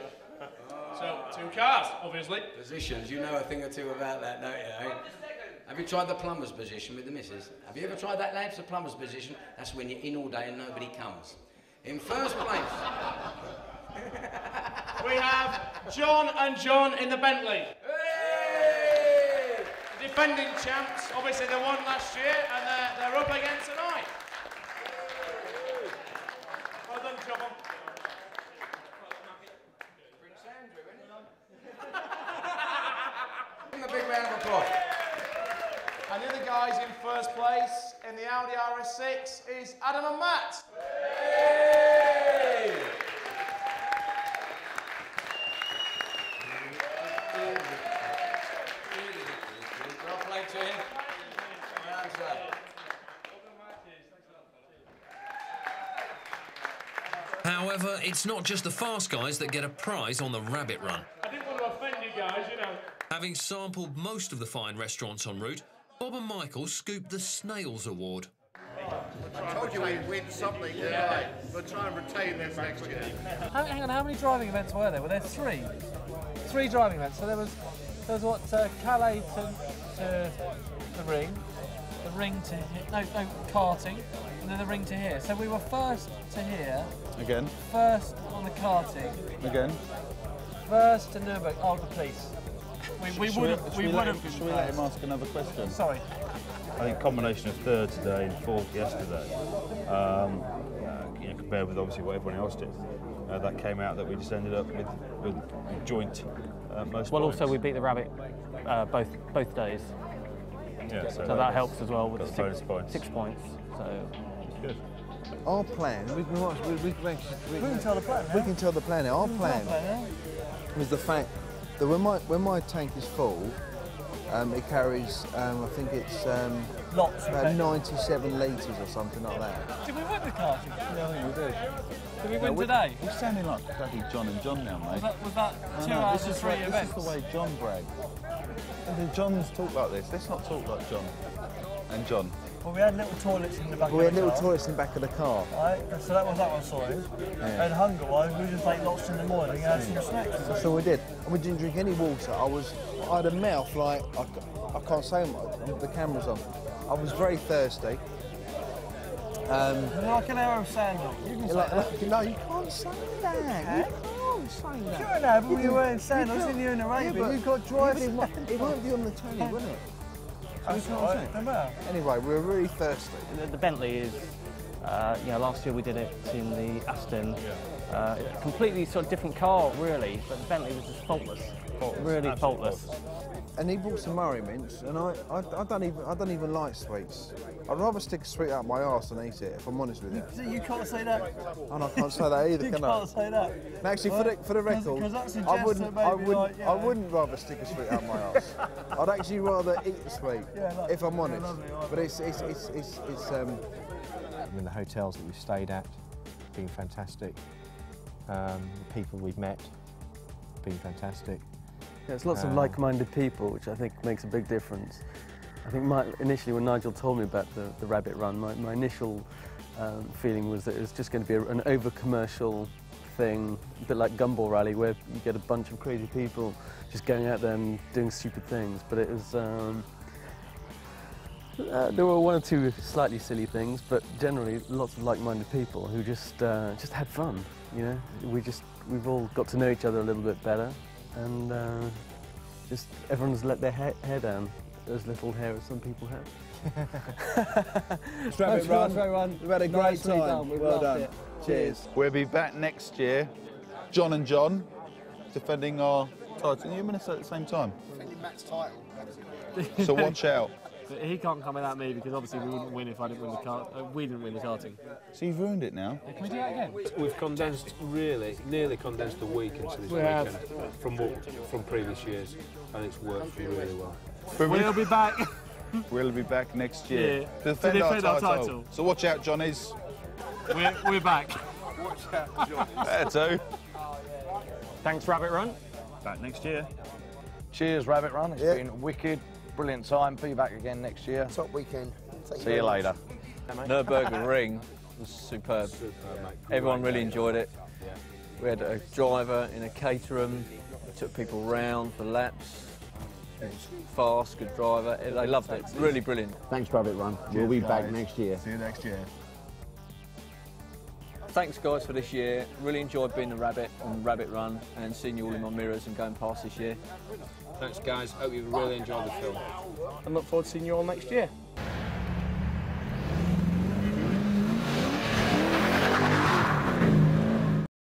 So, 2 cars, obviously. Positions, you know a thing or two about that, don't you? Eh? Have you tried the plumber's position with the missus? Have you ever tried that, lads? The plumber's position, that's when you're in all day and nobody comes. In first place... we have John and John in the Bentley. Hey! Defending champs, obviously they won last year and they're up again tonight. Well done, John. Give them a big round of applause. And the other guys in first place in the Audi RS6 is Adam and Matt. Hey! Well played to him. Well done. However, it's not just the fast guys that get a prize on the Rabbit Run. I didn't want to offend you guys, you know. Having sampled most of the fine restaurants en route, Bob and Michael scooped the Snails Award. I told you we'd win something tonight. We'll try and retain this next year. Hang on, how many driving events were there? Were there 3? 3 driving events. So there was what, Calais to the ring to here, no, karting, and then the ring to here. So we were first to here. Again. First on the karting. Again. First to Nürburgring. Oh, the police. We would have. Should we let him ask another question? Sorry. I think combination of 3rd today and 4th yesterday, compared with obviously what everyone else did, that came out that we just ended up with joint most Well, points. also we beat the Rabbit both days. Yeah, so that helps as well with got the bonus points. 6 points. So good. Our plan, we can tell the plan. We can tell the plan. Our plan was the fact that when my tank is full, it carries, I think it's lots about 97 litres or something like that. Did we win the karting? Yeah, I think we did. Did we win today? We're sounding like bloody John and John now, mate. Was that 2 hours and 3 events? This is the way John bragged. And the Johns talk like this. Let's not talk like John and John. Well, we had little toilets in the back of the car. We had little toilets in the back of the car. Right, so that was that one, sorry. Yeah. And hunger-wise, we just ate lots in the morning and had some snacks. That's all we did. And we didn't drink any water. I had a mouth like, I can't say much, the camera's on. I was very thirsty. Like an hour of sandal. You can say that. No, you can't say that. You can't say that. Sure, no, but we were wearing sandals in you in Arabia. Yeah, we've got driving. It won't be on the telly, will it? That's right. Anyway, we're really thirsty. The Bentley is, last year we did it in the Aston Completely sort of different car, really, but the Bentley was just faultless. Really faultless. And he bought some Murray mints, and I don't even like sweets. I'd rather stick a sweet out my arse than eat it, if I'm honest with you. You can't say that. And I can't say that either, can I? You can't say that. And actually, for the record, I wouldn't rather stick a sweet out my arse. I'd actually rather eat the sweet, if I'm honest. But it's I mean, the hotels that we've stayed at have been fantastic. The people we've met have been fantastic. Yeah, it's lots of like-minded people, which I think makes a big difference. I think initially when Nigel told me about the Rabbit Run, my initial feeling was that it was just going to be an over-commercial thing, a bit like Gumball Rally, where you get a bunch of crazy people just going out there and doing stupid things. But it was, there were one or two slightly silly things, but generally lots of like-minded people who just had fun. You know, we've all got to know each other a little bit better, and just everyone's let their hair down, as little hair as some people have. Rabbit Run. We've had a great time. Well done. Cheers. We'll be back next year, John and John, defending our title in Minnesota at the same time. Defending Matt's title. So watch out. He can't come without me, because obviously we wouldn't win if I didn't win the kart. We didn't win the karting. So you've ruined it now. Can we do that again? We've condensed, nearly condensed a week into this weekend from previous years, and it's worked really well. We'll be back. We'll be back next year to defend our title. So watch out, Johnnies. We're back. Watch out, Johnnies. There too. Thanks, Rabbit Run. Back next year. Cheers, Rabbit Run. It's been wicked. Brilliant time. Be back again next year. Top weekend. See you later. Nürburgring Ring was superb. Everyone really enjoyed it. We had a driver in a Caterham, took people round for laps. It was fast, good driver. They loved it. Really brilliant. Thanks, Rabbit Run. We'll be back next year. See you next year. Thanks, guys, for this year. Really enjoyed being a rabbit on Rabbit Run and seeing you all in my mirrors and going past this year. Thanks, guys. Hope you really enjoyed the film. And look forward to seeing you all next year.